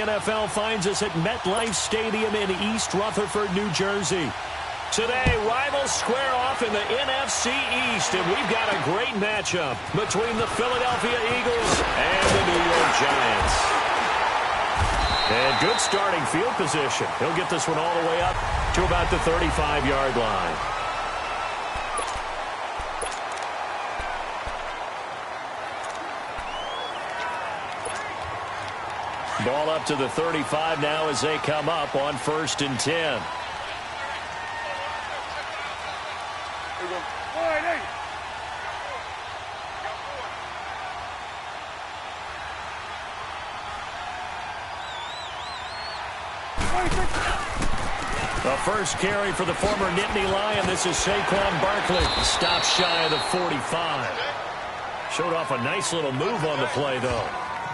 NFL finds us at MetLife Stadium in East Rutherford, New Jersey. Today, rivals square off in the NFC East, and we've got a great matchup between the Philadelphia Eagles and the New York Giants. And good starting field position. He'll get this one all the way up to about the 35-yard line. Ball up to the 35 now as they come up on 1st and 10. The first carry for the former Nittany Lion. This is Saquon Barkley. Stops shy of the 45. Showed off a nice little move on the play, though.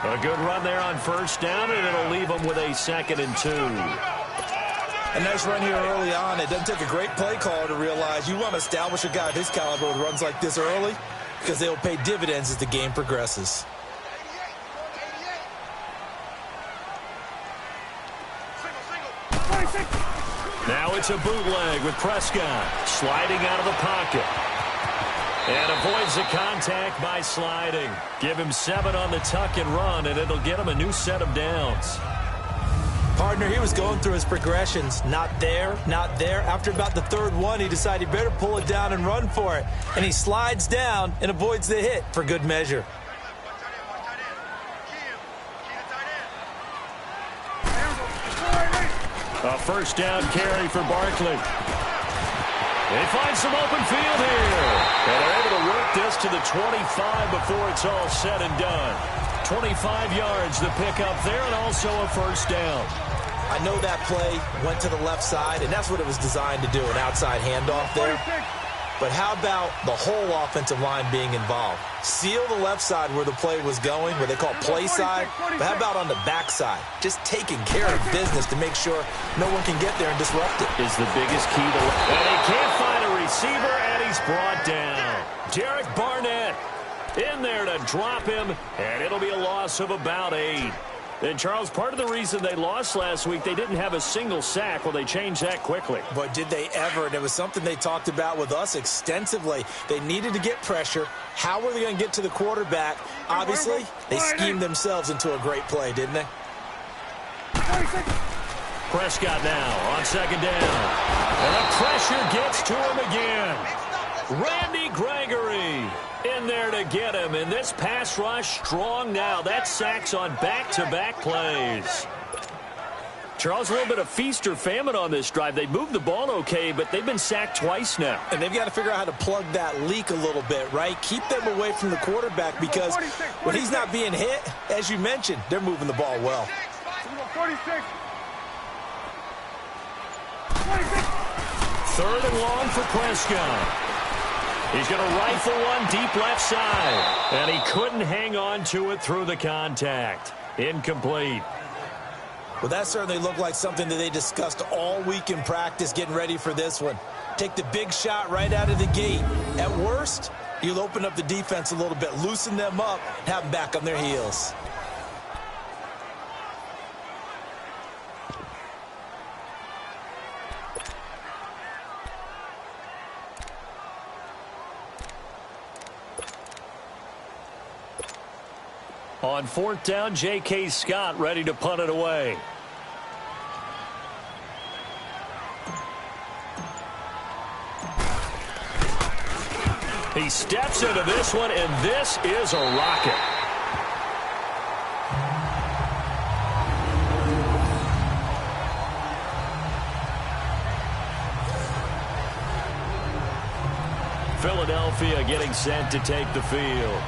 A good run there on 1st down, and it'll leave them with a 2nd and 2. A nice run here early on. It doesn't take a great play caller to realize you want to establish a guy of his caliber with runs like this early because they will pay dividends as the game progresses. Now it's a bootleg with Prescott sliding out of the pocket. And avoids the contact by sliding. Give him 7 on the tuck and run, and it'll get him a new set of downs. Partner, he was going through his progressions. Not there, not there. After about the 3rd one, he decided he better pull it down and run for it. And he slides down and avoids the hit for good measure. A 1st down carry for Barkley. They find some open field here. And they're able to work this to the 25 before it's all said and done. 25 yards the pick up there, and also a 1st down. I know that play went to the left side, and that's what it was designed to do, an outside handoff there. But how about the whole offensive line being involved? Seal the left side where the play was going, where they call play side. But how about on the back side? Just taking care of business to make sure no one can get there and disrupt it. Is the biggest key to... And he can't find a receiver, and he's brought down. Derek Barnett in there to drop him, and it'll be a loss of about 8. And, Charles, part of the reason they lost last week, they didn't have a single sack. Well, they changed that quickly. But did they ever? And it was something they talked about with us extensively. They needed to get pressure. How were they going to get to the quarterback? Obviously, they schemed themselves into a great play, didn't they? Prescott now on 2nd down. And the pressure gets to him again. Randy Gregory in there to get him, and this pass rush strong now. That's sacks on back-to-back plays. Charles, a little bit of feast or famine on this drive. They moved the ball okay, but they've been sacked twice now. And they've got to figure out how to plug that leak a little bit, right? Keep them away from the quarterback because when he's not being hit, as you mentioned, they're moving the ball well. 3rd and long for Prescott. He's going to rifle one deep left side. And he couldn't hang on to it through the contact. Incomplete. Well, that certainly looked like something that they discussed all week in practice getting ready for this one. Take the big shot right out of the gate. At worst, you'll open up the defense a little bit, loosen them up, have them back on their heels. On 4th down, J.K. Scott ready to punt it away. He steps into this one, and this is a rocket. Philadelphia getting set to take the field.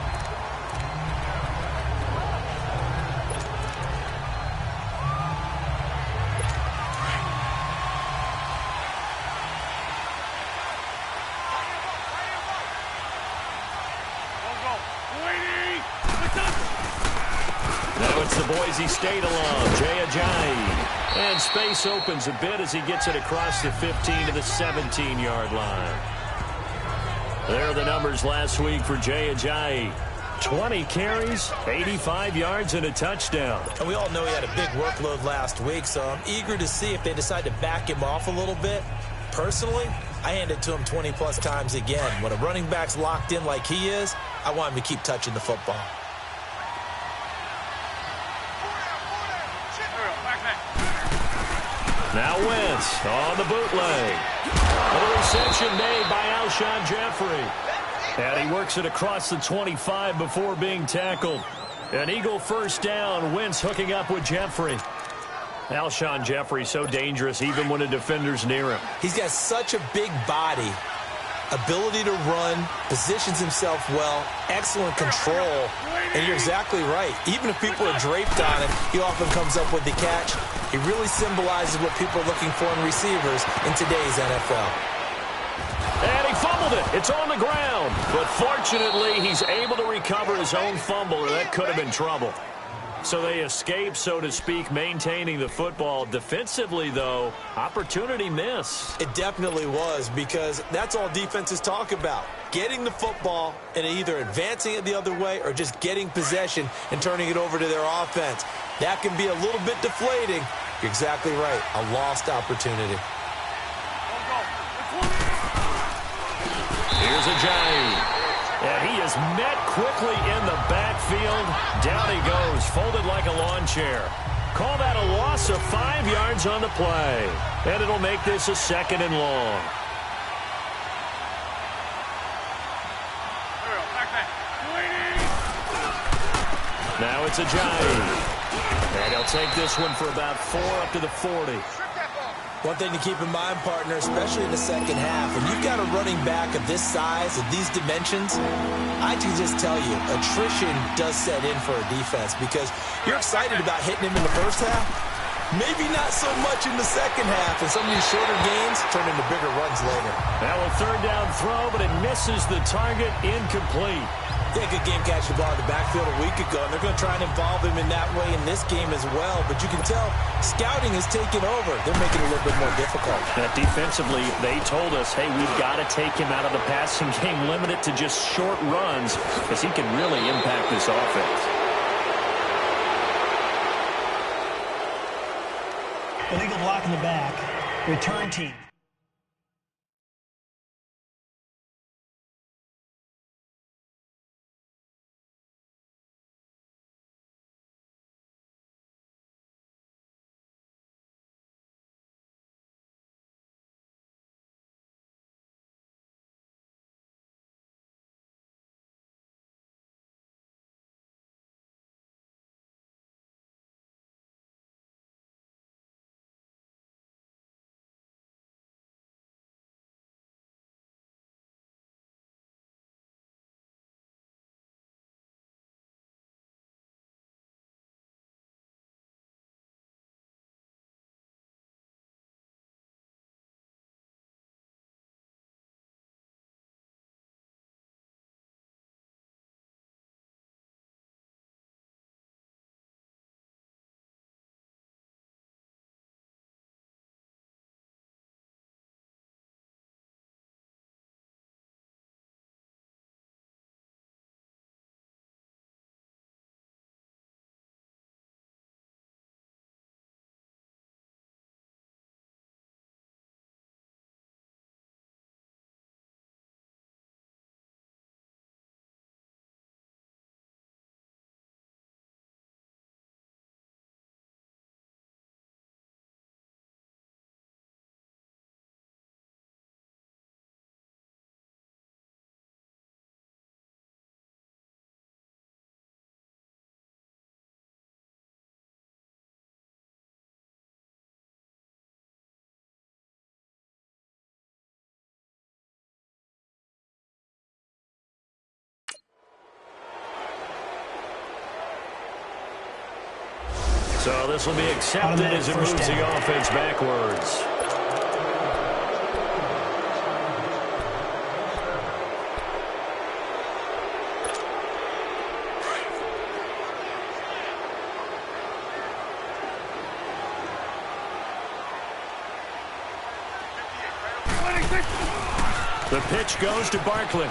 Now it's the Boise State alum, Jay Ajayi. And space opens a bit as he gets it across the 15 to the 17-yard line. There are the numbers last week for Jay Ajayi. 20 carries, 85 yards, and a touchdown. And we all know he had a big workload last week, so I'm eager to see if they decide to back him off a little bit. Personally, I hand it to him 20-plus times again. When a running back's locked in like he is, I want him to keep touching the football. Now Wentz on the bootleg. A reception made by Alshon Jeffrey. And he works it across the 25 before being tackled. An Eagle first down. Wentz hooking up with Jeffrey. Alshon Jeffrey so dangerous even when a defender's near him. He's got such a big body, ability to run, positions himself well, excellent control. And you're exactly right. Even if people are draped on him, he often comes up with the catch. He really symbolizes what people are looking for in receivers in today's NFL. And he fumbled it. It's on the ground. But fortunately, he's able to recover his own fumble, or that could have been trouble. So they escape, so to speak, maintaining the football. Defensively, though, opportunity miss. It definitely was, because that's all defenses talk about. Getting the football and either advancing it the other way or just getting possession and turning it over to their offense. That can be a little bit deflating. You're exactly right. A lost opportunity. Here's Ajayi. And he is met quickly in the backfield. Down he goes, folded like a lawn chair. Call that a loss of 5 yards on the play. And it'll make this a 2nd and long. Now it's Ajayi. And he'll take this one for about 4 up to the 40. One thing to keep in mind, partner, especially in the second half, when you've got a running back of this size, of these dimensions, I can just tell you, attrition does set in for a defense, because you're excited about hitting him in the first half, maybe not so much in the second half, and some of these shorter gains turn into bigger runs later. Now a 3rd down throw, but it misses the target, incomplete. They had a good game catching the ball in the backfield a week ago, and they're going to try and involve him in that way in this game as well. But you can tell scouting has taken over. They're making it a little bit more difficult. Defensively, they told us, hey, we've got to take him out of the passing game, limit it to just short runs, because he can really impact this offense. Illegal block in the back. Return team. So this will be accepted as it moves the offense backwards. The pitch goes to Barkley.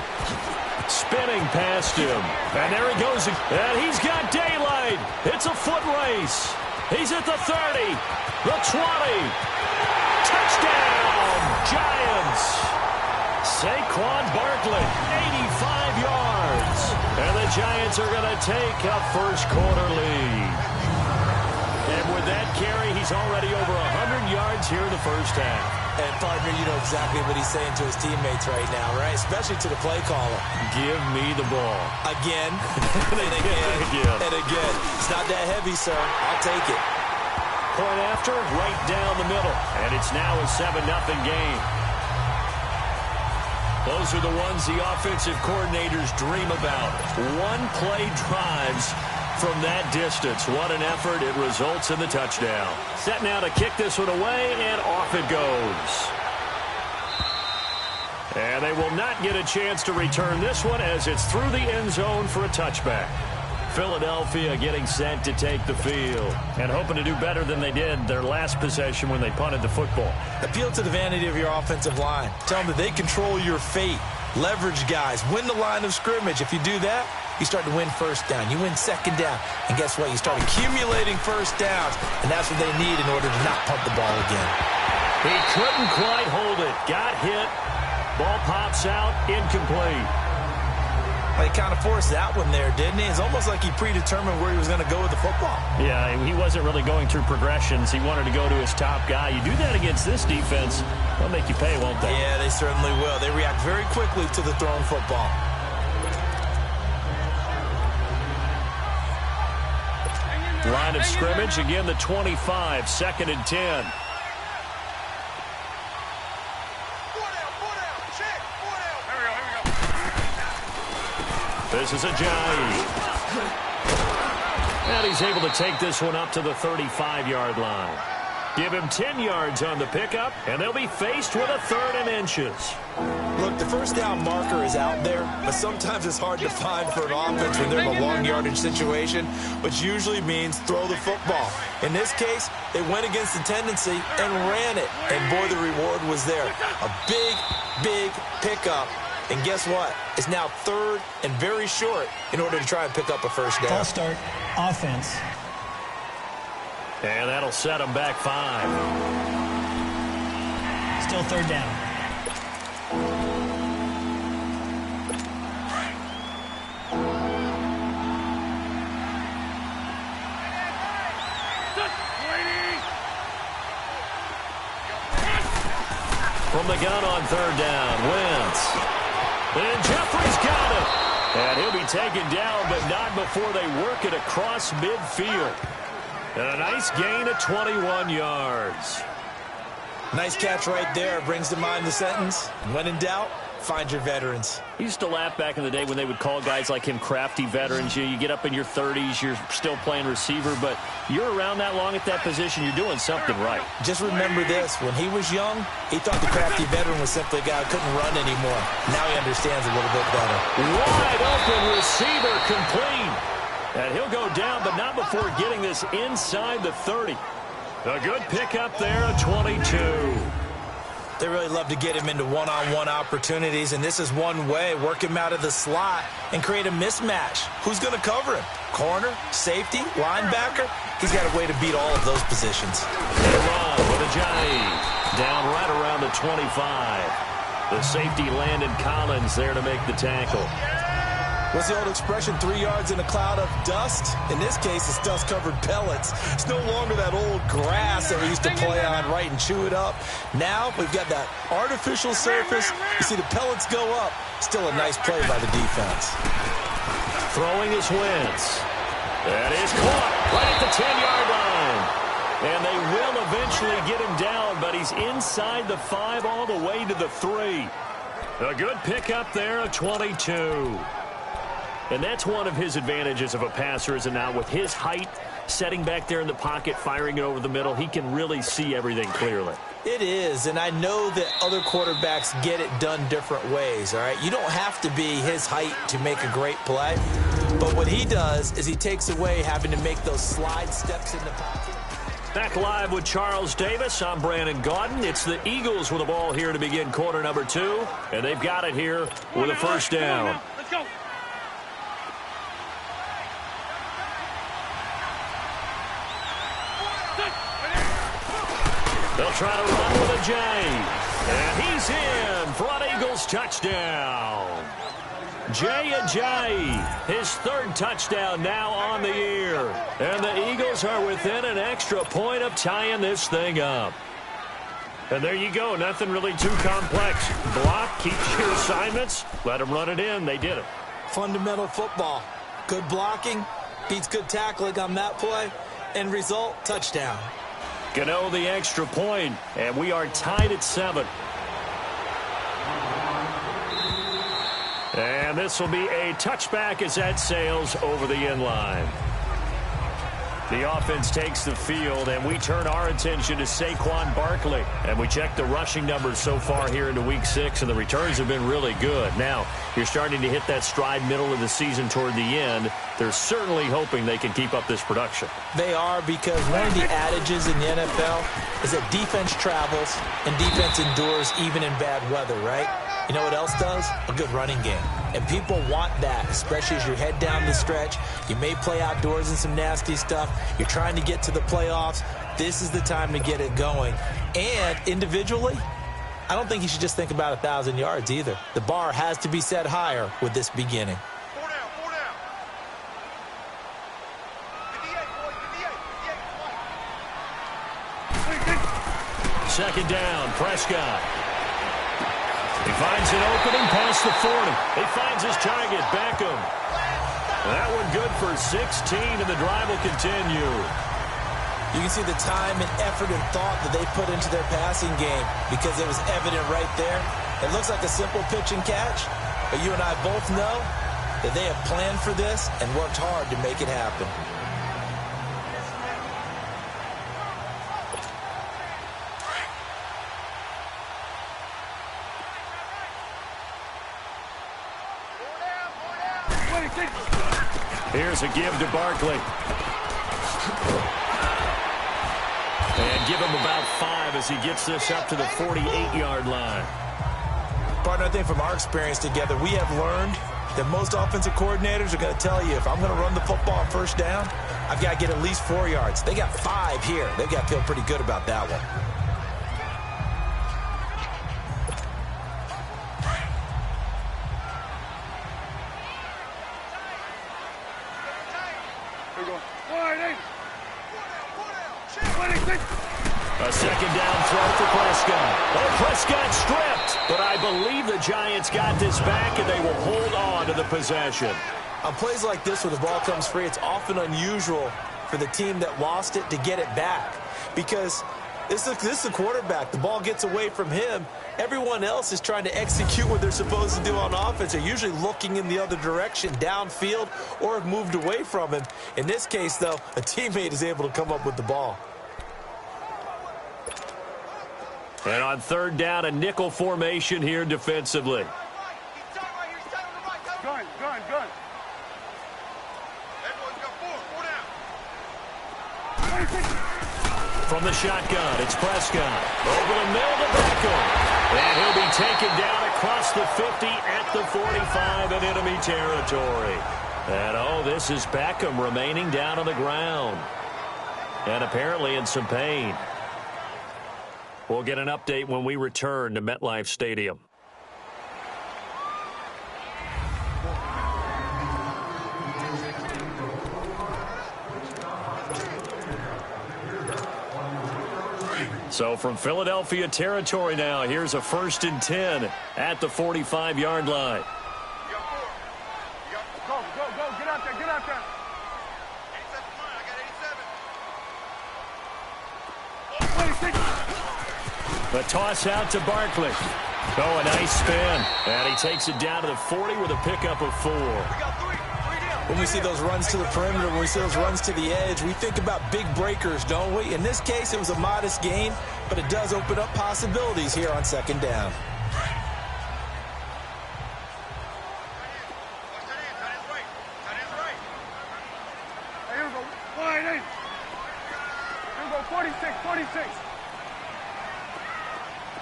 Spinning past him. And there he goes. And he's got daylight. It's a foot race. He's at the 30. The 20. Touchdown, Giants. Saquon Barkley, 85 yards. And the Giants are going to take a first-quarter lead. And with that carry, he's already over 100 yards here in the first half. And, partner, you know exactly what he's saying to his teammates right now, right? Especially to the play caller. Give me the ball. Again, and again, and again. It's not that heavy, sir. I'll take it. Point after, right down the middle. And it's now a 7-0 game. Those are the ones the offensive coordinators dream about. One-play drives from that distance. What an effort. It results in the touchdown. Set now to kick this one away, and off it goes. And they will not get a chance to return this one as it's through the end zone for a touchback. Philadelphia getting set to take the field and hoping to do better than they did their last possession when they punted the football. Appeal to the vanity of your offensive line. Tell them that they control your fate. Leverage guys. Win the line of scrimmage. If you do that, you start to win first down. You win second down. And guess what? You start accumulating first downs. And that's what they need in order to not punt the ball again. He couldn't quite hold it. Got hit. Ball pops out. Incomplete. He kind of forced that one there, didn't he? It's almost like he predetermined where he was going to go with the football. Yeah, he wasn't really going through progressions. He wanted to go to his top guy. You do that against this defense, they'll make you pay, won't they? Yeah, they certainly will. They react very quickly to the thrown football. Line of scrimmage, again the 25, 2nd and 10. This is Ajayi. And he's able to take this one up to the 35-yard line. Give him 10 yards on the pickup, and they'll be faced with a 3rd and inches. Look, the first down marker is out there, but sometimes it's hard to find for an offense when they're in a long yardage situation, which usually means throw the football. In this case, they went against the tendency and ran it. And boy, the reward was there. A big, big pickup. And guess what? It's now 3rd and very short in order to try and pick up a first down. False start, offense. And that'll set them back 5. Still 3rd down. From the gun on 3rd down, Wentz. And Jeffrey's got it. And he'll be taken down, but not before they work it across midfield. And a nice gain of 21 yards. Nice catch right there. Brings to mind the sentence, when in doubt, find your veterans. I used to laugh back in the day when they would call guys like him crafty veterans. You get up in your 30s, you're still playing receiver, but you're around that long at that position, you're doing something right. Just remember this. When he was young, he thought the crafty veteran was simply a guy who couldn't run anymore. Now he understands a little bit better. Wide open receiver complete. And he'll go down, but not before getting this inside the 30. A good pickup there, a 22. They really love to get him into one-on-one opportunities, and this is one way. Work him out of the slot and create a mismatch. Who's going to cover him? Corner, safety, linebacker? He's got a way to beat all of those positions. They run with Ajayi. Down right around the 25. The safety Landon Collins there to make the tackle. What's the old expression, 3 yards in a cloud of dust? In this case, it's dust-covered pellets. It's no longer that old grass that we used to play on, right, and chew it up. Now we've got that artificial surface. You see the pellets go up. Still a nice play by the defense. Throwing is Wentz. That is caught right at the 10-yard line. And they will eventually get him down, but he's inside the 5 all the way to the 3. A good pickup there, a 22. And that's one of his advantages of a passer, is it not? With his height, setting back there in the pocket, firing it over the middle, he can really see everything clearly. It is, and I know that other quarterbacks get it done different ways, all right? You don't have to be his height to make a great play, but what he does is he takes away having to make those slide steps in the pocket. Back live with Charles Davis. I'm Brandon Gaudin. It's the Eagles with the ball here to begin quarter number 2. And they've got it here with a first down. Let's go. They'll try to run with a J. And he's in for an Eagles touchdown. Jay Ajayi, his third touchdown now on the year. And the Eagles are within an extra point of tying this thing up. And there you go. Nothing really too complex. Block, keep your assignments, let them run it in. They did it. Fundamental football. Good blocking, beats good tackling on that play. End result, touchdown. Gano the extra point, and we are tied at 7. And this will be a touchback as that sails over the end line. The offense takes the field, and we turn our attention to Saquon Barkley. And we check the rushing numbers so far here into Week 6, and the returns have been really good. Now, you're starting to hit that stride middle of the season toward the end. They're certainly hoping they can keep up this production. They are, because one of the adages in the NFL is that defense travels and defense endures even in bad weather, right? You know what else does? A good running game. And people want that, especially as you head down the stretch. You may play outdoors in some nasty stuff. You're trying to get to the playoffs. This is the time to get it going. And individually, I don't think you should just think about 1,000 yards either. The bar has to be set higher with this beginning. 4 down, 4 down. 58, 58. Second down, Prescott. He finds an opening past the 40. He finds his target, Beckham. That one good for 16, and the drive will continue. You can see the time and effort and thought that they put into their passing game because it was evident right there. It looks like a simple pitch and catch, but you and I both know that they have planned for this and worked hard to make it happen. Here's a give to Barkley. And give him about 5 as he gets this up to the 48-yard line. Partner, I think from our experience together, we have learned that most offensive coordinators are going to tell you, if I'm going to run the football on first down, I've got to get at least 4 yards. They got 5 here. They've got to feel pretty good about that one. A second down throw for Prescott. Oh, Prescott stripped. But I believe the Giants got this back, and they will hold on to the possession. On plays like this where the ball comes free, it's often unusual for the team that lost it to get it back. Because this is the quarterback. The ball gets away from him. Everyone else is trying to execute what they're supposed to do on offense. They're usually looking in the other direction, downfield, or have moved away from him. In this case, though, a teammate is able to come up with the ball. And on third down, a nickel formation here defensively. Gun. Everyone's got 4 down. From the shotgun, it's Prescott. Over the middle to Beckham. And he'll be taken down across the 50 at the 45 in enemy territory. And, oh, this is Beckham remaining down on the ground. And apparently in some pain. We'll get an update when we return to MetLife Stadium. So from Philadelphia territory now, here's a 1st and 10 at the 45-yard line. Go. Get out there. 87 line. I got 87. 26. The toss out to Barkley. Oh, a nice spin. And he takes it down to the 40 with a pickup of 4. We got 3 down. When we see those runs to the perimeter, when we see those runs to the edge, we think about big breakers, don't we? In this case, it was a modest gain, but it does open up possibilities here on second down. Hey, here we go. 40. 46.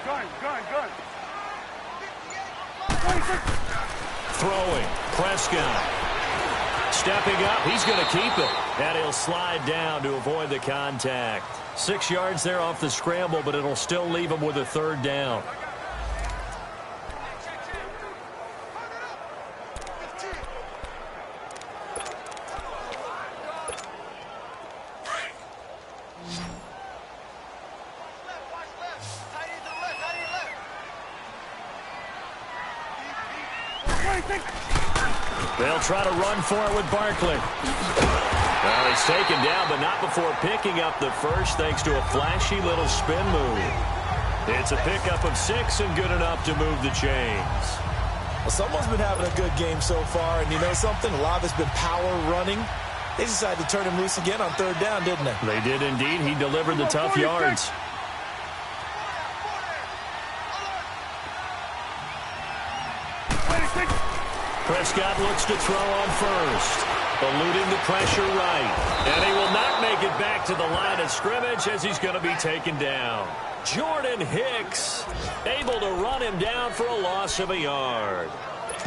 Gun. 26. Throwing. Prescott. Stepping up. He's going to keep it. And he'll slide down to avoid the contact. 6 yards there off the scramble, but it'll still leave him with a third down. They'll try to run for it with Barkley. Well, he's taken down, but not before picking up the first thanks to a flashy little spin move. It's a pickup of 6 and good enough to move the chains. Well, someone's been having a good game so far, and you know something? A lot of it's been power running. They decided to turn him loose again on third down, didn't they? They did indeed. He delivered the tough yards. Prescott looks to throw on first. Eluding the pressure right. And he will not make it back to the line of scrimmage as he's going to be taken down. Jordan Hicks able to run him down for a loss of a yard.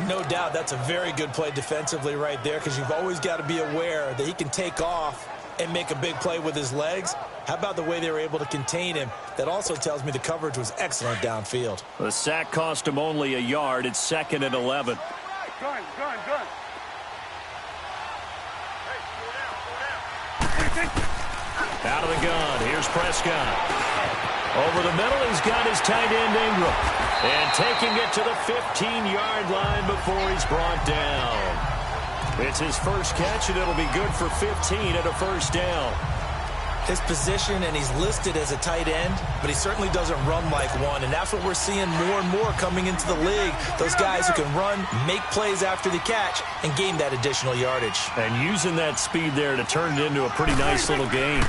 No doubt that's a very good play defensively right there, because you've always got to be aware that he can take off and make a big play with his legs. How about the way they were able to contain him? That also tells me the coverage was excellent downfield. The sack cost him only a yard. It's 2nd and 11. Gun. Out of the gun. Here's Prescott. Over the middle, he's got his tight end Ingram. And taking it to the 15-yard line before he's brought down. It's his first catch, and it'll be good for 15 and a first down. His position, and he's listed as a tight end, but he certainly doesn't run like one, and that's what we're seeing more and more coming into the league. Those guys who can run, make plays after the catch, and gain that additional yardage. And using that speed there to turn it into a pretty nice little game.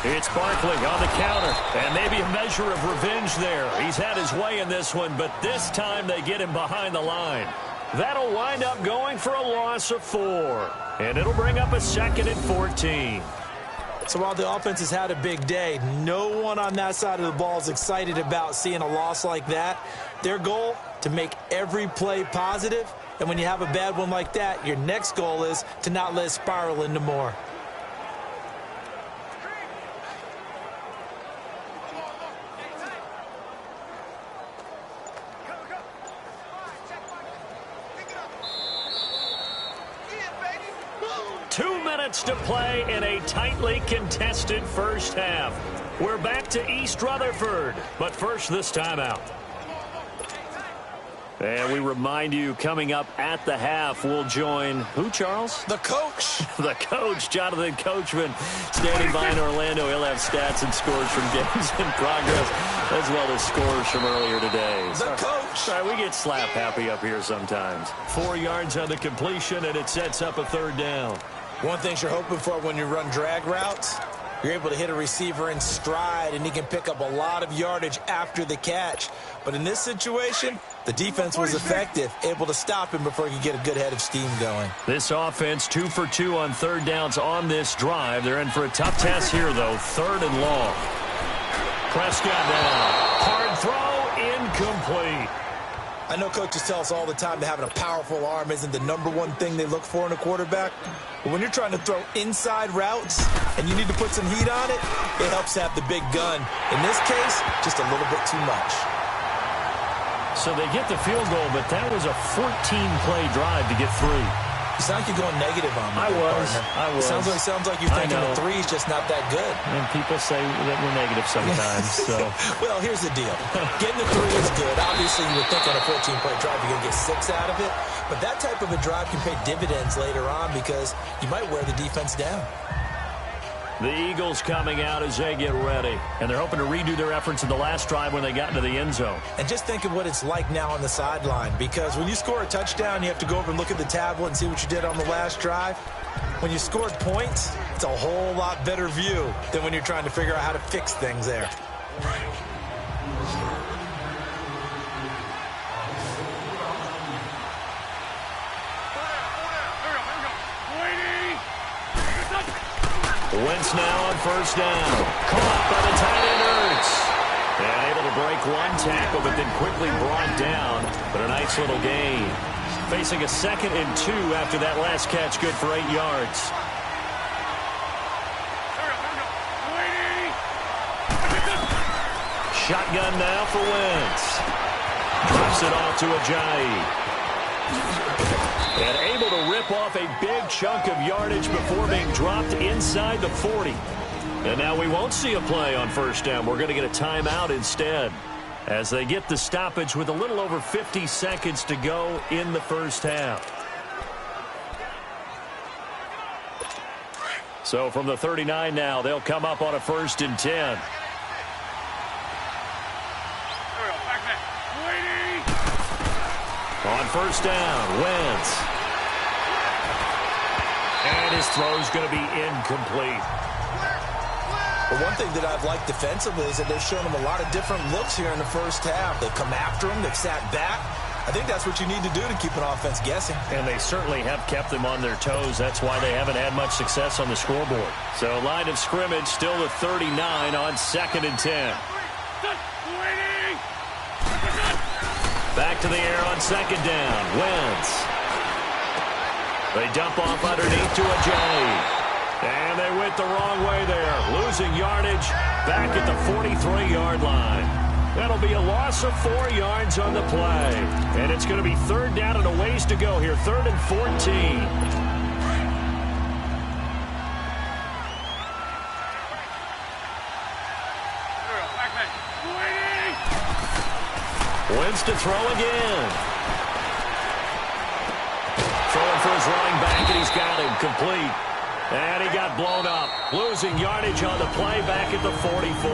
It's Barkley on the counter, and maybe a measure of revenge there. He's had his way in this one, but this time they get him behind the line. That'll wind up going for a loss of 4, and it'll bring up a 2nd and 14. So while the offense has had a big day, no one on that side of the ball is excited about seeing a loss like that. Their goal, to make every play positive, and when you have a bad one like that, your next goal is to not let it spiral into more. To play in a tightly contested first half. We're back to East Rutherford, but first this timeout. And we remind you, coming up at the half, we'll join who, Charles? The coach. The coach, Jonathan Coachman, standing by in Orlando. He'll have stats and scores from games in progress, as well as scores from earlier today. The coach. Sorry, we get slap happy up here sometimes. 4 yards on the completion, and it sets up a third down. One thing you're hoping for when you run drag routes, you're able to hit a receiver in stride, and he can pick up a lot of yardage after the catch. But in this situation, the defense was effective, able to stop him before he could get a good head of steam going. This offense 2 for 2 on third downs on this drive. They're in for a tough test here, though. 3rd and long. Prescott down. Hard throw, incomplete. I know coaches tell us all the time that having a powerful arm isn't the #1 thing they look for in a quarterback. But when you're trying to throw inside routes and you need to put some heat on it, it helps to have the big gun. In this case, just a little bit too much. So they get the field goal, but that was a 14-play drive to get 3. You sound like you're going negative on me. I was. It sounds like you're thinking the 3 is just not that good. And people say that we're negative sometimes. So. Well, here's the deal. Getting the 3 is good. Obviously, you would think on a 14-play drive you're going to get 6 out of it. But that type of a drive can pay dividends later on because you might wear the defense down. The Eagles coming out as they get ready. And they're hoping to redo their efforts in the last drive when they got into the end zone. And just think of what it's like now on the sideline, because when you score a touchdown, you have to go over and look at the tablet and see what you did on the last drive. When you scored points, it's a whole lot better view than when you're trying to figure out how to fix things there. Wentz now on first down. Caught by the tight end Ertz. And able to break one tackle, but then quickly brought down. But a nice little gain. Facing a 2nd and 2 after that last catch, good for 8 yards. Shotgun now for Wentz. Drops it off to Ajayi. And able to rip off a big chunk of yardage before being dropped inside the 40. And now we won't see a play on first down. We're going to get a timeout instead, as they get the stoppage with a little over 50 seconds to go in the first half. So from the 39 now, they'll come up on a 1st and 10. On first down, Wentz. And his throw's going to be incomplete. But one thing that I've liked defensively is that they've shown him a lot of different looks here in the first half. They've come after him. They've sat back. I think that's what you need to do to keep an offense guessing. And they certainly have kept them on their toes. That's why they haven't had much success on the scoreboard. So line of scrimmage still the 39 on 2nd and 10. Back to the air on 2nd down. Wentz. They dump off underneath to Ajayi. And they went the wrong way there. Losing yardage back at the 43-yard line. That'll be a loss of 4 yards on the play. And it's going to be 3rd down and a ways to go here. 3rd and 14. Wentz to throw again. Throwing for his running back, and he's got him complete. And he got blown up. Losing yardage on the play back at the 44.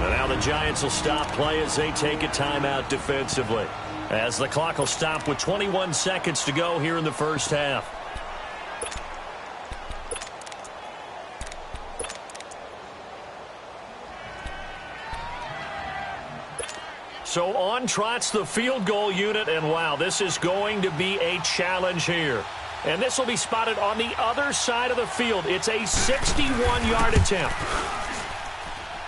And now the Giants will stop play as they take a timeout defensively, as the clock will stop with 21 seconds to go here in the first half. So on trots the field goal unit, and wow, this is going to be a challenge here. And this will be spotted on the other side of the field. It's a 61-yard attempt.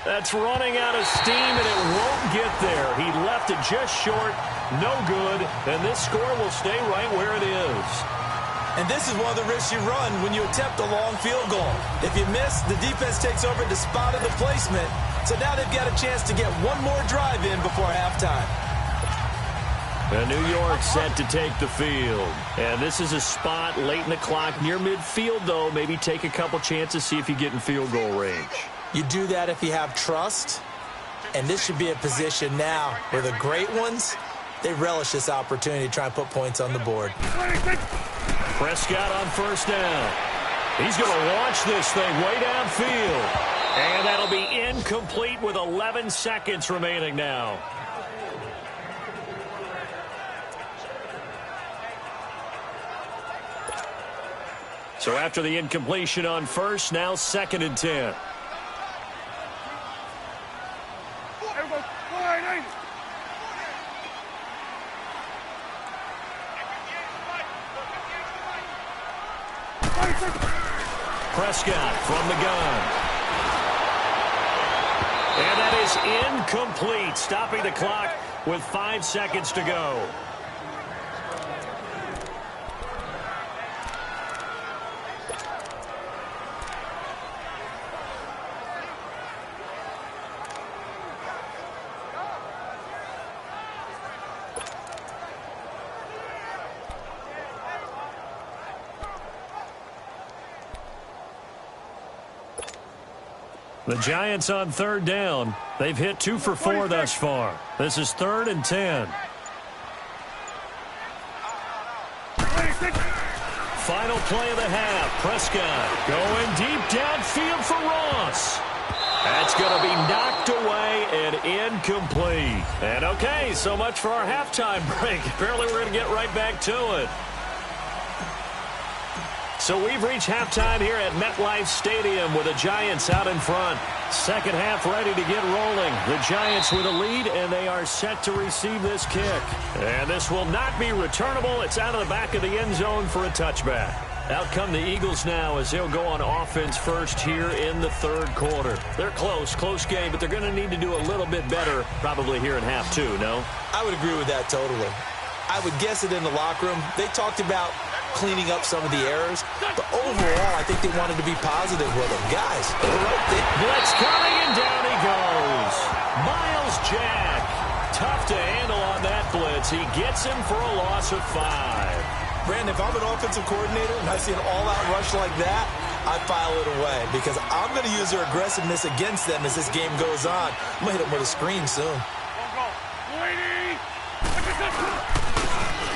That's running out of steam, and it won't get there. He left it just short, no good, and this score will stay right where it is. And this is one of the risks you run when you attempt a long field goal. If you miss, the defense takes over the spot of the placement. So now they've got a chance to get one more drive in before halftime. And New York set to take the field. And this is a spot late in the clock near midfield, though. Maybe take a couple chances, see if you get in field goal range. You do that if you have trust. And this should be a position now where the great ones, they relish this opportunity to try and put points on the board. Prescott on first down. He's going to launch this thing way downfield. And that'll be incomplete with 11 seconds remaining now. So after the incompletion on first, now 2nd and 10. Prescott from the gun. And that is incomplete, stopping the clock with 5 seconds to go. The Giants on 3rd down. They've hit 2 for 4 thus far. This is 3rd and 10. Final play of the half. Prescott going deep downfield for Ross. That's going to be knocked away and incomplete. And okay, so much for our halftime break. Apparently we're going to get right back to it. So we've reached halftime here at MetLife Stadium with the Giants out in front. Second half ready to get rolling. The Giants with a lead, and they are set to receive this kick. And this will not be returnable. It's out of the back of the end zone for a touchback. Out come the Eagles now as they'll go on offense first here in the third quarter. They're close game, but they're going to need to do a little bit better probably here in half two, no? I would agree with that totally. I would guess it in the locker room. They talked about cleaning up some of the errors, but overall, I think they wanted to be positive with them. Guys, they're right there. Blitz coming, and down he goes. Miles Jack. Tough to handle on that blitz. He gets him for a loss of 5. Brandon, if I'm an offensive coordinator and I see an all-out rush like that, I file it away because I'm going to use their aggressiveness against them as this game goes on. I'm going to hit them with a screen soon.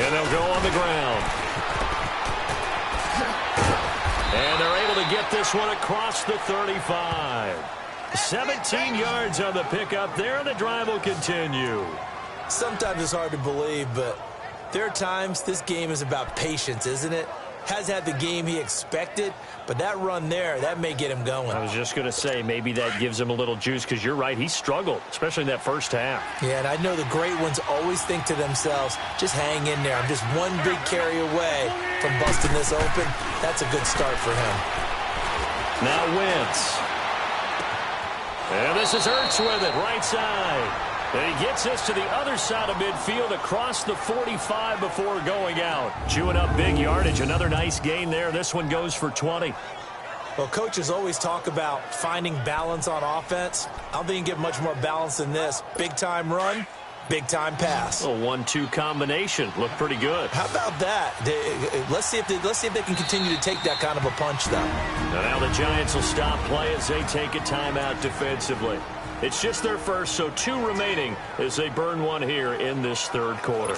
And they'll go on the ground. And they're able to get this one across the 35. 17 yards on the pickup there, and the drive will continue. Sometimes it's hard to believe, but there are times this game is about patience, isn't it? Has had the game he expected, but that run there, that may get him going. I was just going to say, maybe that gives him a little juice, because you're right, he struggled, especially in that first half. Yeah, and I know the great ones always think to themselves, just hang in there. I'm just one big carry away from busting this open. That's a good start for him. Now Wentz. And this is Ertz with it, right side. And he gets us to the other side of midfield across the 45 before going out. Chewing up big yardage. Another nice gain there. This one goes for 20. Well, coaches always talk about finding balance on offense. I don't think you can get much more balance than this. Big-time run, big-time pass. A 1-2 combination. Looked pretty good. How about that? Let's see if they can continue to take that kind of a punch, though. Now the Giants will stop play as they take a timeout defensively. It's just their first, so 2 remaining as they burn one here in this third quarter.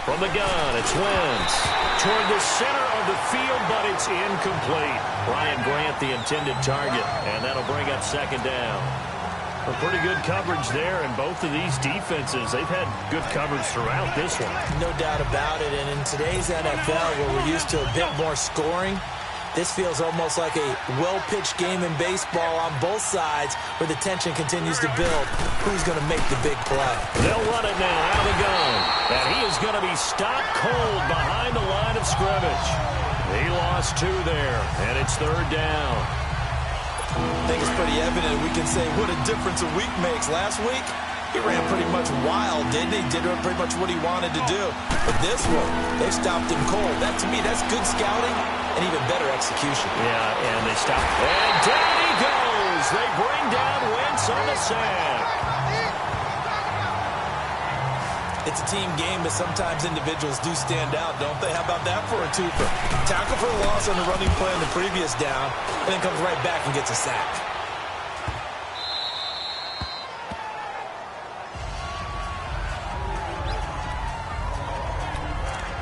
From the gun, it's Wentz. Toward the center of the field, but it's incomplete. Brian Grant, the intended target, and that'll bring up second down. A pretty good coverage there, and both of these defenses, they've had good coverage throughout this one. No doubt about it, and in today's NFL, where we're used to a bit more scoring, this feels almost like a well-pitched game in baseball on both sides where the tension continues to build. Who's going to make the big play? They'll run it now out of the gun, and he is going to be stopped cold behind the line of scrimmage. He lost 2 there, and it's third down. I think it's pretty evident we can say what a difference a week makes. Last week, he ran pretty much wild, didn't he? Did pretty much what he wanted to do. But this one, they stopped him cold. That, to me, that's good scouting and even better execution. Yeah, and they stopped. And down he goes. They bring down Wentz on the sack. It's a team game, but sometimes individuals do stand out, don't they? How about that for a twofer? Tackle for a loss on the running play on the previous down, and then comes right back and gets a sack.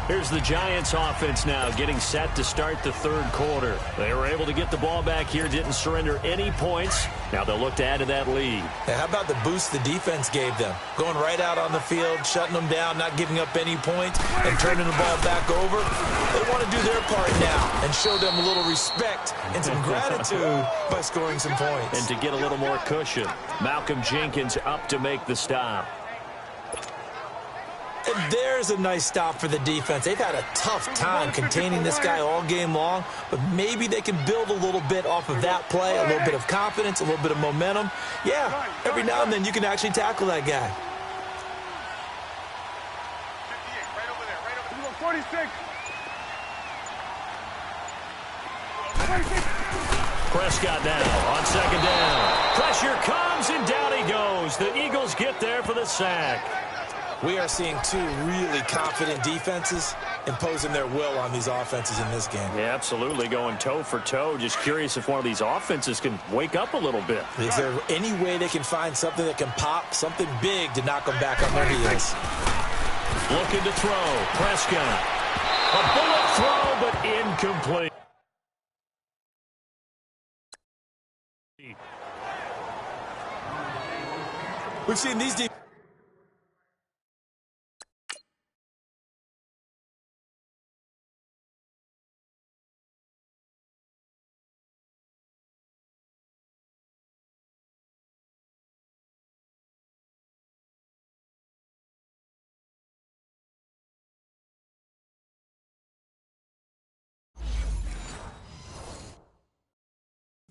Here's the Giants offense now getting set to start the third quarter. They were able to get the ball back here, didn't surrender any points. Now they'll look to add to that lead. Now, how about the boost the defense gave them? Going right out on the field, shutting them down, not giving up any points, and turning the ball back over. They want to do their part now and show them a little respect and some gratitude by scoring some points. And to get a little more cushion, Malcolm Jenkins up to make the stop. And there's a nice stop for the defense. They've had a tough time containing this guy all game long, but maybe they can build a little bit off of that play, a little bit of confidence, a little bit of momentum. Yeah, every now and then you can actually tackle that guy. 46. Prescott now on second down. Pressure comes, and down he goes. The Eagles get there for the sack. We are seeing 2 really confident defenses imposing their will on these offenses in this game. Yeah, absolutely, going toe for toe. Just curious if one of these offenses can wake up a little bit. Is there any way they can find something that can pop, something big to knock them back on their heels? Looking to throw. Prescott. A bullet throw, but incomplete. We've seen these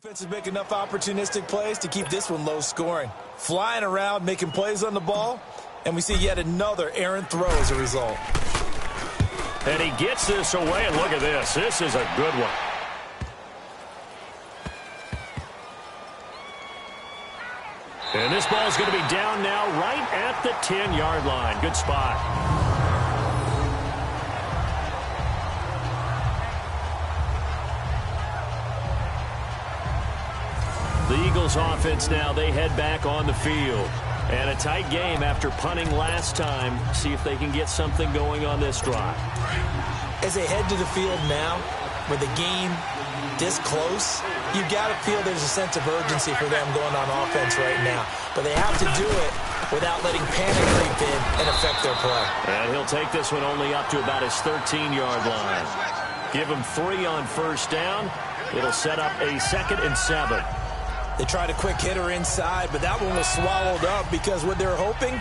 Defense is making enough opportunistic plays to keep this one low scoring. Flying around, making plays on the ball, and we see yet another errant throw as a result. And he gets this away, and look at this. This is a good one. And this ball's going to be down now right at the 10-yard line. Good spot. The Eagles offense now, they head back on the field. And a tight game after punting last time. See if they can get something going on this drive. As they head to the field now, with the game this close, you've got to feel there's a sense of urgency for them going on offense right now. But they have to do it without letting panic creep in and affect their play. And he'll take this one only up to about his 13-yard line. Give him 3 on first down. It'll set up a 2nd and 7. They tried a quick hitter inside, but that one was swallowed up because what they're hoping,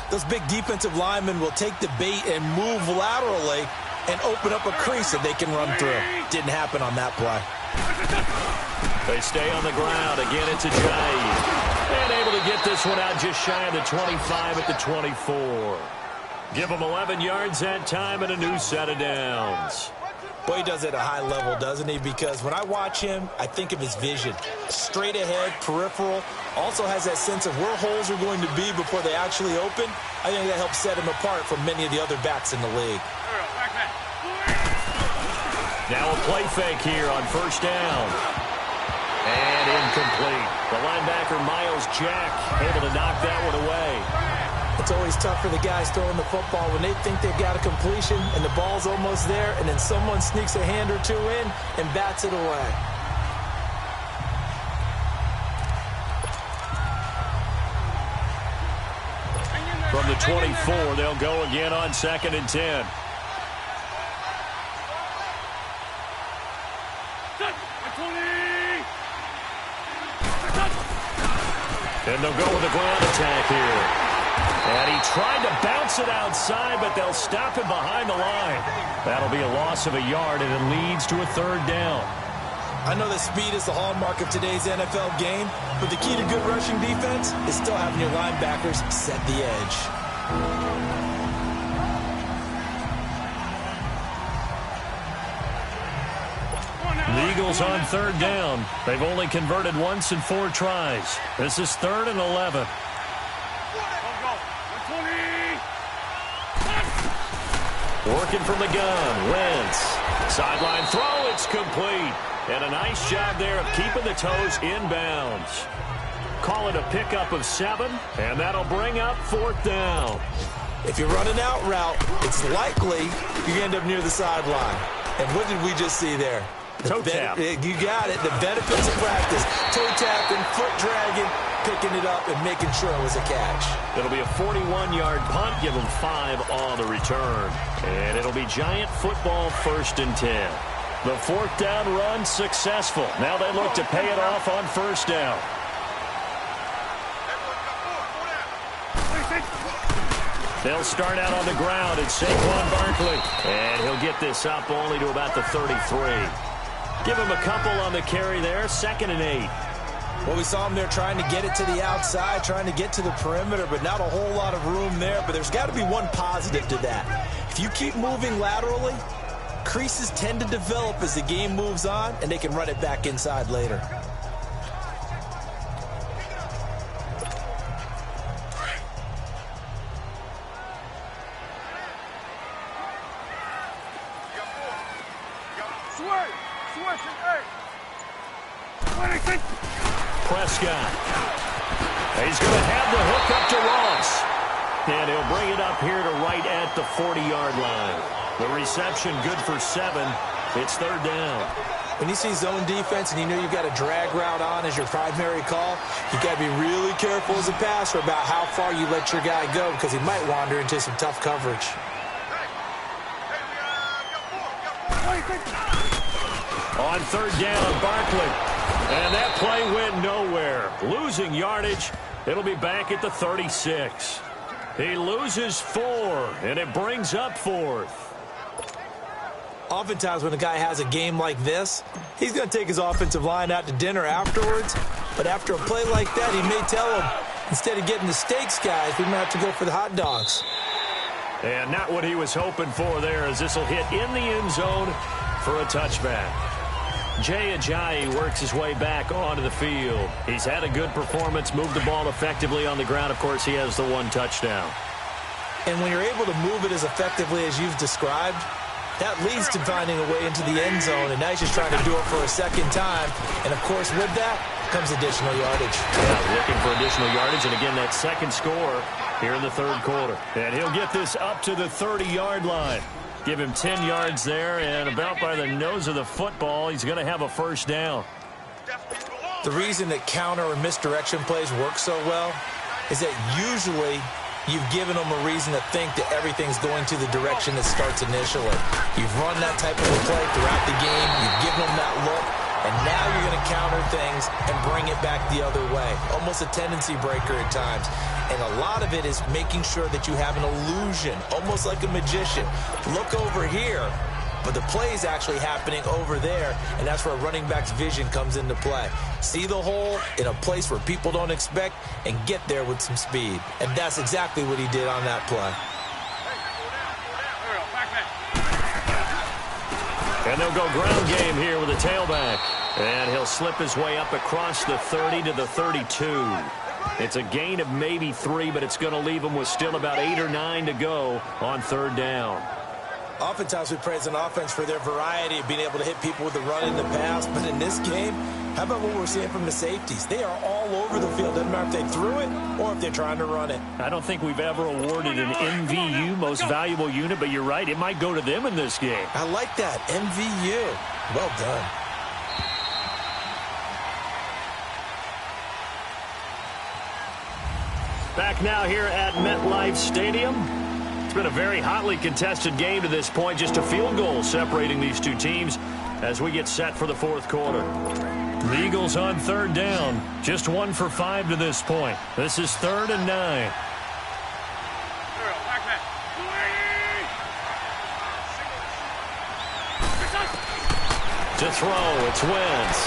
those big defensive linemen will take the bait and move laterally and open up a crease that they can run through. Didn't happen on that play. They stay on the ground. Again, it's Ajayi. And able to get this one out just shy of the 25 at the 24. Give them 11 yards that time and a new set of downs. Boy, he does it at a high level, doesn't he? Because when I watch him, I think of his vision. Straight ahead, peripheral. Also has that sense of where holes are going to be before they actually open. I think that helps set him apart from many of the other backs in the league. Now a play fake here on first down. And incomplete. The linebacker, Miles Jack, able to knock that one away. It's always tough for the guys throwing the football when they think they've got a completion and the ball's almost there, and then someone sneaks a hand or two in and bats it away. From the 24, they'll go again on 2nd and 10. And they'll go with a ground attack here. And he tried to bounce it outside, but they'll stop him behind the line. That'll be a loss of a yard, and it leads to a 3rd down. I know that speed is the hallmark of today's NFL game, but the key to good rushing defense is still having your linebackers set the edge. The Eagles on 3rd down. They've only converted once in 4 tries. This is 3rd and 11. Working from the gun, Wentz. Sideline throw, it's complete. And a nice job there of keeping the toes inbounds. Call it a pickup of 7, and that'll bring up 4th down. If you're running out route, it's likely you end up near the sideline. And what did we just see there? Toe tap. You got it. The benefits of practice. Toe tapping, foot dragging, picking it up and making sure it was a catch. It'll be a 41-yard punt. Give them 5 on the return. And it'll be Giant football 1st and 10. The 4th down run successful. Now they look to pay it off on 1st down. They'll start out on the ground. It's Saquon Barkley. And he'll get this up only to about the 33. Give him a couple on the carry there. 2nd and 8. Well, we saw him there trying to get it to the outside, trying to get to the perimeter, but not a whole lot of room there. But there's got to be one positive to that. If you keep moving laterally, creases tend to develop as the game moves on, and they can run it back inside later. Prescott. He's going to have the hook up to Ross. And he'll bring it up here to right at the 40-yard line. The reception good for 7. It's 3rd down. When you see zone defense and you know you've got a drag route on as your primary call, you've got to be really careful as a passer about how far you let your guy go because he might wander into some tough coverage. On 3rd down, Barkley. And that play went nowhere. Losing yardage. It'll be back at the 36. He loses 4, and it brings up 4th. Oftentimes when a guy has a game like this, he's going to take his offensive line out to dinner afterwards. But after a play like that, he may tell him, instead of getting the steaks, guys, we might have to go for the hot dogs. And not what he was hoping for there, as this will hit in the end zone for a touchback. Jay Ajayi works his way back onto the field. He's had a good performance, moved the ball effectively on the ground. Of course, he has the one touchdown. And when you're able to move it as effectively as you've described, that leads to finding a way into the end zone, and now he's just trying to do it for a second time. And, of course, with that comes additional yardage. Yeah, looking for additional yardage, and again, that second score here in the third quarter. And he'll get this up to the 30-yard line. Give him 10 yards there, and about by the nose of the football, he's going to have a first down. The reason that counter or misdirection plays work so well is that usually you've given them a reason to think that everything's going to the direction that starts initially. You've run that type of a play throughout the game. You've given them that look. And now you're going to counter things and bring it back the other way. Almost a tendency breaker at times. And a lot of it is making sure that you have an illusion, almost like a magician. Look over here, but the play is actually happening over there, and that's where a running back's vision comes into play. See the hole in a place where people don't expect and get there with some speed. And that's exactly what he did on that play. And they'll go ground game here with a tailback. And he'll slip his way up across the 30 to the 32. It's a gain of maybe 3, but it's going to leave him with still about 8 or 9 to go on third down. Oftentimes we praise an offense for their variety of being able to hit people with the run in the pass. But in this game, how about what we're seeing from the safeties? They are all over the field. Doesn't matter if they threw it or if they're trying to run it. I don't think we've ever awarded an MVU, most valuable unit, but you're right. It might go to them in this game. I like that. MVU. Well done. Back now here at MetLife Stadium. It's been a very hotly contested game to this point. Just a field goal separating these two teams as we get set for the fourth quarter. The Eagles on third down. Just 1 for 5 to this point. This is 3rd and 9. To throw, it's Wentz.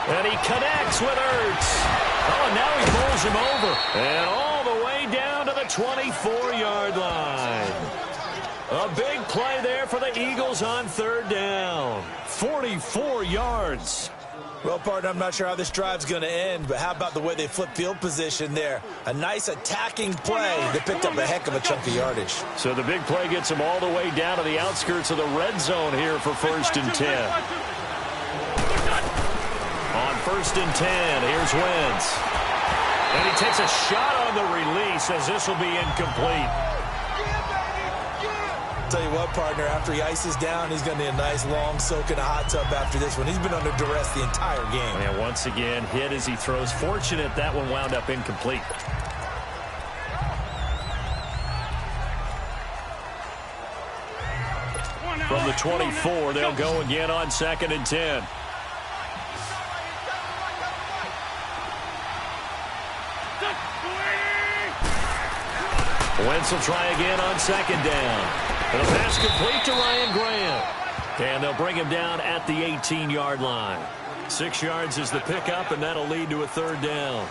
And he connects with Ertz. Oh, now he pulls him over. And all the way down to the 24-yard line. A big play there for the Eagles on third down. 44 yards. Well, partner, I'm not sure how this drive's going to end, but how about the way they flip field position there? A nice attacking play that picked up a heck of a chunk of yardage. So the big play gets him all the way down to the outskirts of the red zone here for 1st and 10. On 1st and 10, here's Wentz. And he takes a shot on the release as this will be incomplete. Tell you what, partner, after he ices down, he's going to need a nice long soak in a hot tub after this one. He's been under duress the entire game. And once again, hit as he throws. Fortunate that one wound up incomplete. From the 24, they'll go again on 2nd and 10. Wentz will try again on 2nd down. And a pass complete to Ryan Graham. And they'll bring him down at the 18-yard line. 6 yards is the pickup, and that'll lead to a 3rd down.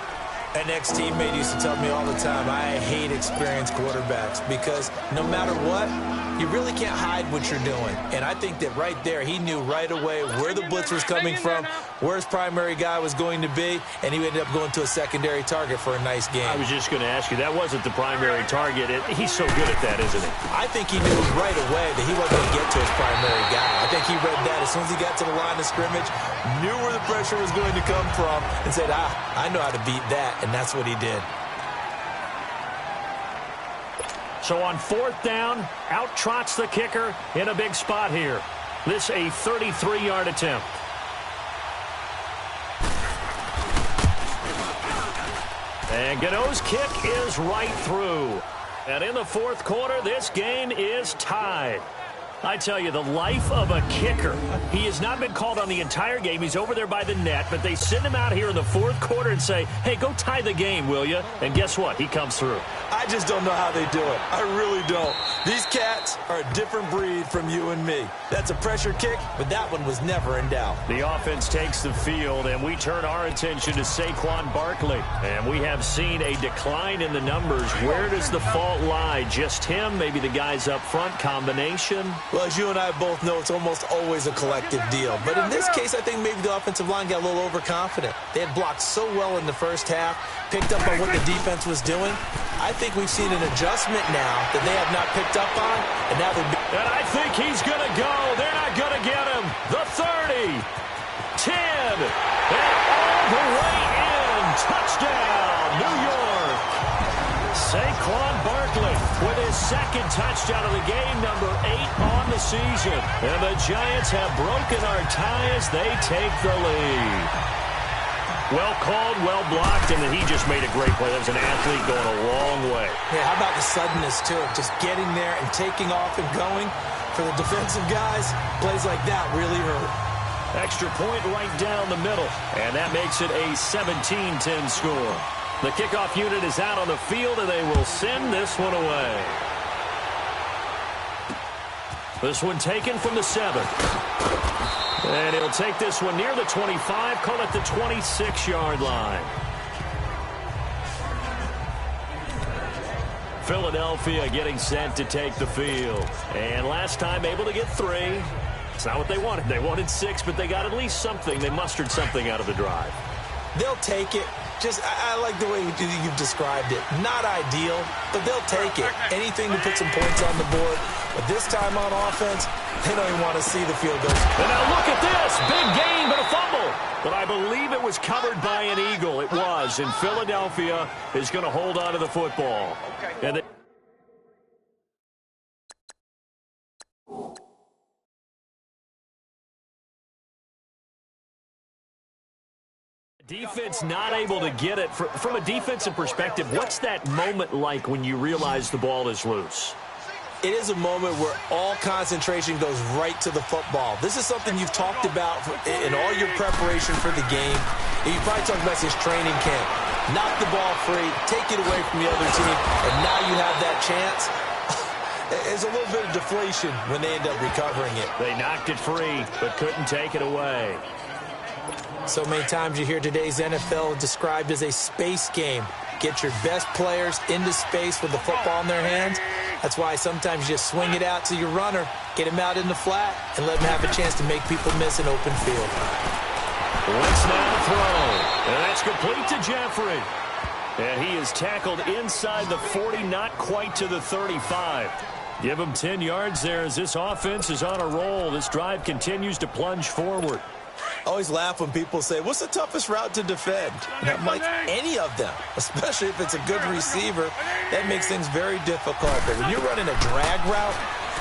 An ex-teammate used to tell me all the time, I hate experienced quarterbacks because no matter what, you really can't hide what you're doing. And I think that right there, he knew right away where the blitz was coming from, where his primary guy was going to be, and he ended up going to a secondary target for a nice game. I was just going to ask you, that wasn't the primary target. He's so good at that, isn't he? I think he knew right away that he wasn't going to get to his primary guy. I think he read that as soon as he got to the line of scrimmage, knew where the pressure was going to come from, and said, I know how to beat that, and that's what he did. So on 4th down, out trots the kicker in a big spot here. This a 33-yard attempt. And Gano's kick is right through. And in the 4th quarter, this game is tied. I tell you, the life of a kicker. He has not been called on the entire game. He's over there by the net, but they send him out here in the 4th quarter and say, hey, go tie the game, will you? And guess what? He comes through. I I just don't know how they do it. I really don't. These cats are a different breed from you and me. That's a pressure kick, but that one was never in doubt. The offense takes the field, and we turn our attention to Saquon Barkley. And we have seen a decline in the numbers. Where does the fault lie? Just him? Maybe the guys up front? Combination? Well, as you and I both know, it's almost always a collective deal. But in this case, I think maybe the offensive line got a little overconfident. They had blocked so well in the first half, picked up on what the defense was doing. I think we've seen an adjustment now that they have not picked up on, and now they're... And I think he's going to go. They're not going to get him. The 30, 10, and all the way in. Touchdown, New York. Saquon Barkley with his second touchdown of the game, number 8 on the season. And the Giants have broken our tie as they take the lead. Well called, well blocked, and then he just made a great play. That was an athlete going a long way. Yeah, how about the suddenness, too, of just getting there and taking off and going? For the defensive guys, plays like that really hurt. Extra point right down the middle, and that makes it a 17-10 score. The kickoff unit is out on the field, and they will send this one away. This one taken from the 7. And he'll take this one near the 25, call it the 26-yard line. Philadelphia getting set to take the field. And last time able to get 3. It's not what they wanted. They wanted 6, but they got at least something. They mustered something out of the drive. They'll take it. I like the way you've described it. Not ideal, but they'll take it. Anything to put some points on the board. But this time on offense, they don't even want to see the field goal. And now look at this. Big gain, but a fumble. But I believe it was covered by an Eagle. It was. And Philadelphia is going to hold on to the football. And defense not able to get it. From a defensive perspective, what's that moment like when you realize the ball is loose? It is a moment where all concentration goes right to the football. This is something you've talked about in all your preparation for the game. You probably talked about since training camp. Knock the ball free, take it away from the other team, and now you have that chance. There's a little bit of deflation when they end up recovering it. They knocked it free, but couldn't take it away. So many times you hear today's NFL described as a space game. Get your best players into space with the football in their hands. That's why sometimes you just swing it out to your runner, get him out in the flat, and let him have a chance to make people miss an open field. Wentz now throw, and that's complete to Jeffrey. And he is tackled inside the 40, not quite to the 35. Give him 10 yards there as this offense is on a roll. This drive continues to plunge forward. I always laugh when people say, what's the toughest route to defend? And I'm like, any of them, especially if it's a good receiver. That makes things very difficult. But when you're running a drag route,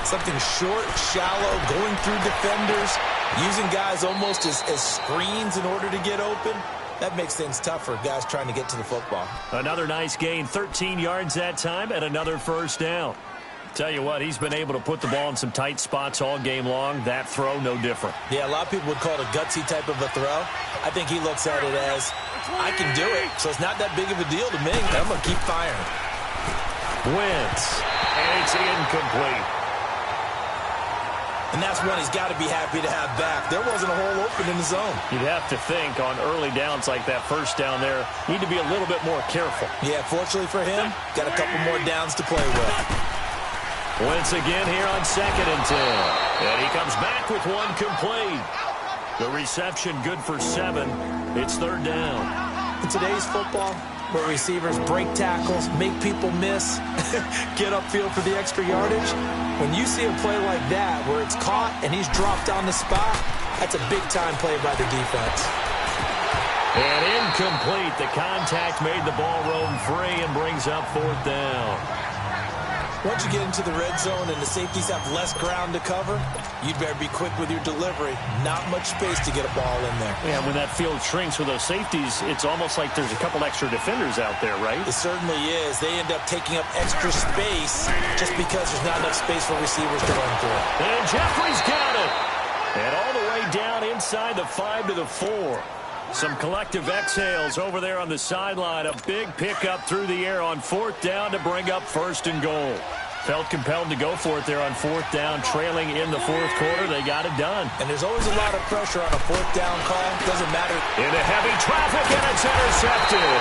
something short, shallow, going through defenders, using guys almost as screens in order to get open, that makes things tough for guys trying to get to the football. Another nice gain, 13 yards that time, and another first down. Tell you what, he's been able to put the ball in some tight spots all game long. That throw, no different. Yeah, a lot of people would call it a gutsy type of a throw. I think he looks at it as, I can do it, so it's not that big of a deal to me. I'm going to keep firing. Wentz, and it's incomplete. And that's one he's got to be happy to have back. There wasn't a hole open in the zone. You'd have to think on early downs like that first down there, need to be a little bit more careful. Yeah, fortunately for him, got a couple more downs to play with. Wentz again here on 2nd and 10. And he comes back with one complete. The reception good for 7. It's 3rd down. In today's football, where receivers break tackles, make people miss, get upfield for the extra yardage, when you see a play like that where it's caught and he's dropped on the spot, that's a big-time play by the defense. And incomplete. The contact made the ball roam free and brings up 4th down. Once you get into the red zone and the safeties have less ground to cover, you'd better be quick with your delivery. Not much space to get a ball in there. Yeah, when that field shrinks with those safeties, it's almost like there's a couple extra defenders out there, right? It certainly is. They end up taking up extra space just because there's not enough space for receivers to run through. And Jeffrey's got it. And all the way down inside the 5 to the 4. Some collective exhales over there on the sideline. A big pickup through the air on 4th down to bring up 1st and goal. Felt compelled to go for it there on 4th down, trailing in the 4th quarter. They got it done. And there's always a lot of pressure on a 4th down call. Doesn't matter. Into heavy traffic, and it's intercepted.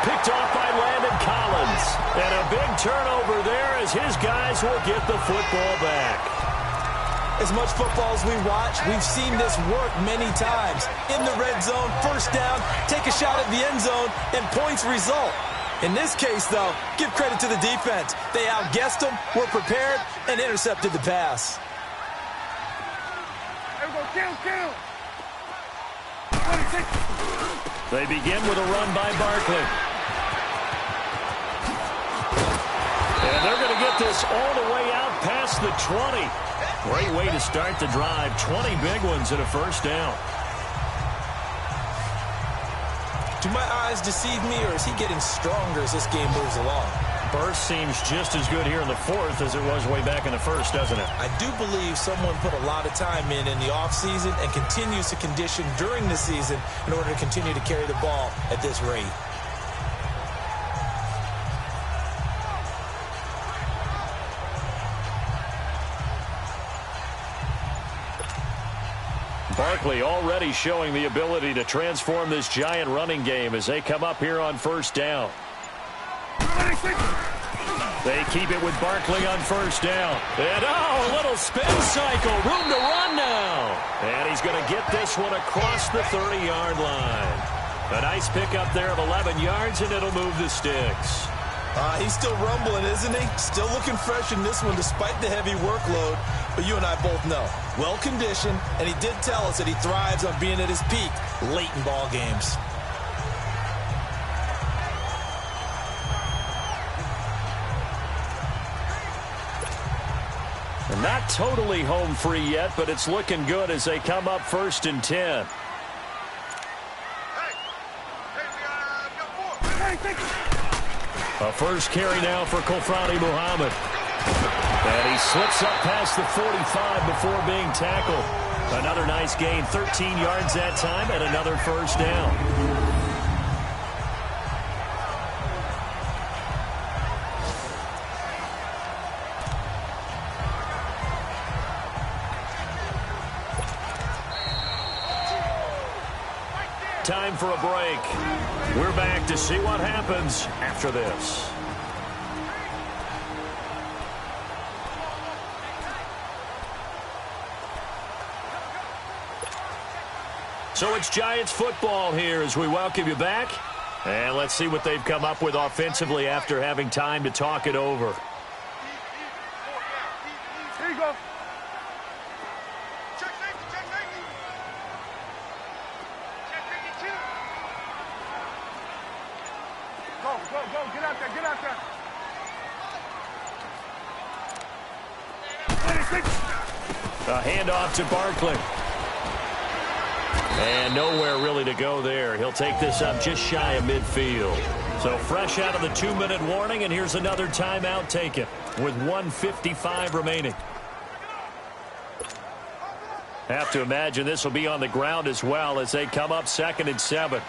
Picked off by Landon Collins. And a big turnover there as his guys will get the football back. As much football as we watch, we've seen this work many times. In the red zone, 1st down, take a shot at the end zone, and points result. In this case, though, give credit to the defense. They outguessed them, were prepared, and intercepted the pass. There we go, kill. They begin with a run by Barkley. And they're going to get this all the way out past the 20. Great way to start the drive. 20 big ones and a 1st down. Do my eyes deceive me, or is he getting stronger as this game moves along? Burst seems just as good here in the 4th as it was way back in the 1st, doesn't it? I do believe someone put a lot of time in the offseason and continues to condition during the season in order to continue to carry the ball at this rate. Barkley already showing the ability to transform this giant running game as they come up here on 1st down. They keep it with Barkley on 1st down. And, a little spin cycle. Room to run now. And he's going to get this one across the 30-yard line. A nice pickup there of 11 yards, and it'll move the sticks. He's still rumbling, isn't he? Still looking fresh in this one despite the heavy workload. But you and I both know, well-conditioned, and he did tell us that he thrives on being at his peak late in ball games. And not totally home free yet, but it's looking good as they come up 1st and 10. A first carry now for Kofrani Muhammad. And he slips up past the 45 before being tackled. Another nice gain, 13 yards that time, and another 1st down. Time for a break. We're back to see what happens after this. So it's Giants football here as we welcome you back. And let's see what they've come up with offensively after having time to talk it over. Here you go. Go, get out there. A handoff to Barkley. And nowhere really to go there. He'll take this up just shy of midfield. So fresh out of the 2-minute warning, and here's another timeout taken with 1:55 remaining. Have to imagine this will be on the ground as well as they come up 2nd and 7.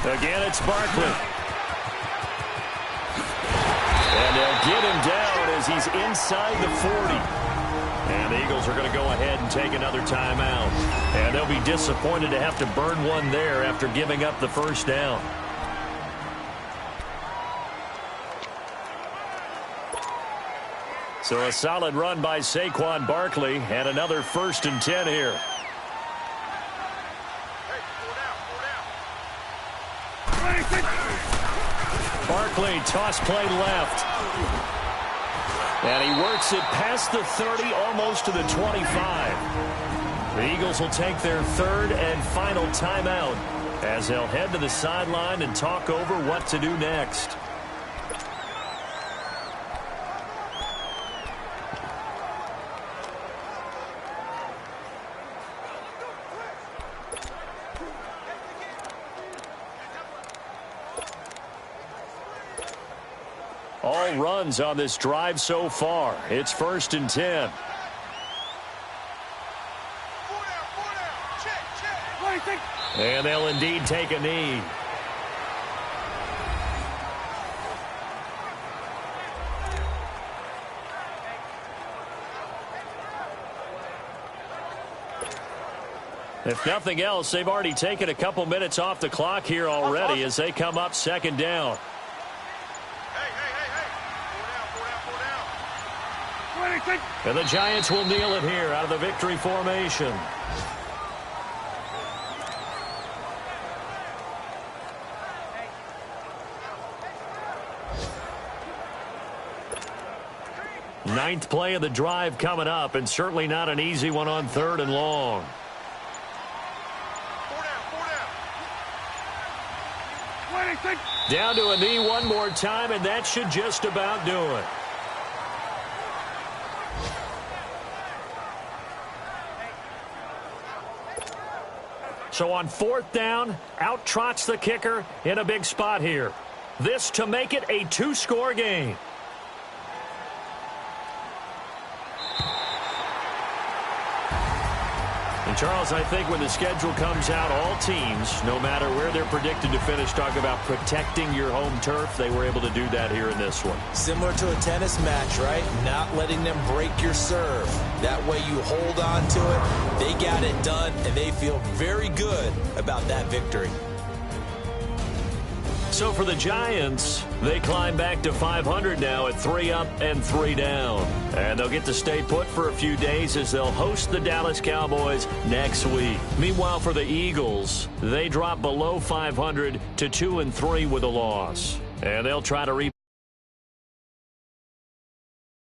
Again, it's Barkley. And they'll get him down as he's inside the 40. And the Eagles are going to go ahead and take another timeout. And they'll be disappointed to have to burn one there after giving up the 1st down. So a solid run by Saquon Barkley and another 1st and 10 here. Barkley, toss play left. And he works it past the 30, almost to the 25. The Eagles will take their 3rd and final timeout as they'll head to the sideline and talk over what to do next. all runs on this drive so far. It's 1st and 10. And they'll indeed take a knee. If nothing else, they've already taken a couple minutes off the clock here already as they come up 2nd down. And the Giants will kneel it here out of the victory formation. Ninth play of the drive coming up, and certainly not an easy one on 3rd and long. Down to a knee one more time, and that should just about do it. So on 4th down, out trots the kicker in a big spot here. This to make it a 2-score game. And Charles, I think when the schedule comes out, all teams, no matter where they're predicted to finish, talk about protecting your home turf. They were able to do that here in this one. Similar to a tennis match, right? Not letting them break your serve. That way you hold on to it. They got it done, and they feel very good about that victory. So for the Giants, they climb back to 500 now at 3 up and 3 down. And they'll get to stay put for a few days as they'll host the Dallas Cowboys next week. Meanwhile, for the Eagles, they drop below 500 to 2 and 3 with a loss. And they'll try to